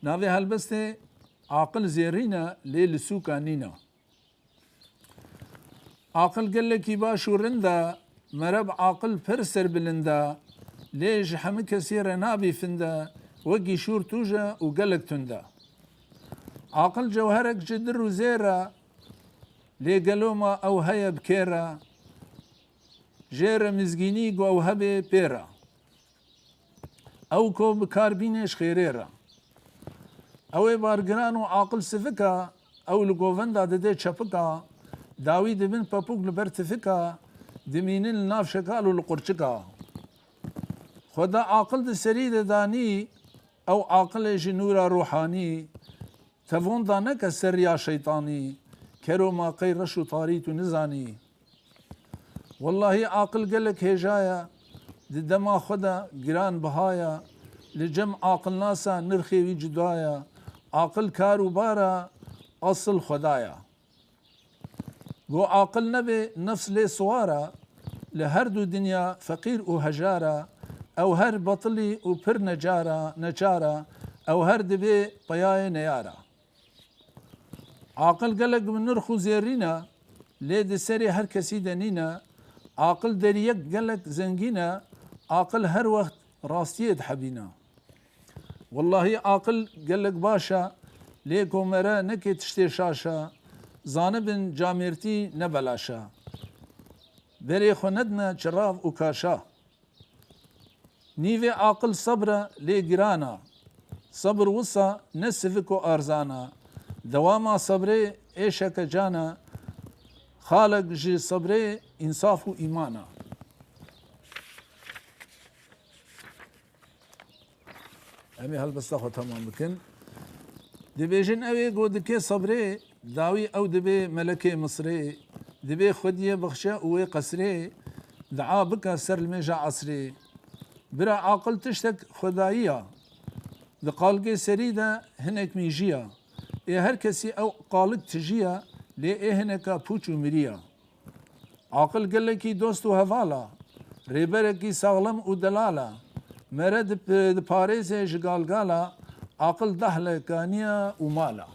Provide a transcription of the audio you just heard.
ناوی هلبسته عاقل زیرینه لی لسوکا نینا عاقل گلکی باش و رنده مرب عاقل پر سر بلنده لیج همه کسی رنابی فنده وگی شور توجه و گلک تنده عاقل جوهرك جدر وزيرة لي قالوما أو هيا بكيرة جيرة مزقيني أو هبي بيرة أو كو بكاربينيش خيريرة أو بارقرانو عاقل سفكا أو لقوفندا ددي تشفكا داوي دبن بابوك لبرتفكا دمينين الناف شكالو لقرشكا خدا عاقل دي سريد داني أو عاقل جنورا روحاني تفون دانك السر يا شيطاني كرو ما قي رشو طاريت نزاني والله عاقل قلك هجايا دما خدا جيران بهايا لجم عاقل ناسا نرخي وجدايا عاقل كارو بارا أصل خدايا جو عاقل نبي نفس لي صوارا لهردو دنيا فقير وهجارة أو هر بطلي وبر نجارة أو هر دبي طياي نيارة عاقل قلق من نرخو زيرينا ليد سري هر كسي دنينا عاقل دريك قلق زنجينا عاقل هر وقت راستيد حبينا والله عاقل قلق باشا ليكو مرا نكي تشتي شاشا زانبن جاميرتي نبلاشا بري خندنا شراف وكاشا نيفي عاقل صبرا لي جرانا صبر وصا نسفكو أرزانا دواما صبري ايشك جانا خالق جي صبري انصاف و ايمانا امي هالبستا خو تمام بكن دبيجن اوي قودكي صبري داوي او دبي ملكي مصري دبي خديه بخشا وي قسري دعا بك سر الميجا عصري برا عاقل تشتك خدايا دقالقي سريدا هنك ميجيا إيه هر كسي أو قالك تجيا ليه إيه هنكا بوچو مريا عاقل قال لكي دوستو هفالا ريبركي ساغلم ودلالا مرد باريزي جقالقالا عاقل دهله كانيا ومالا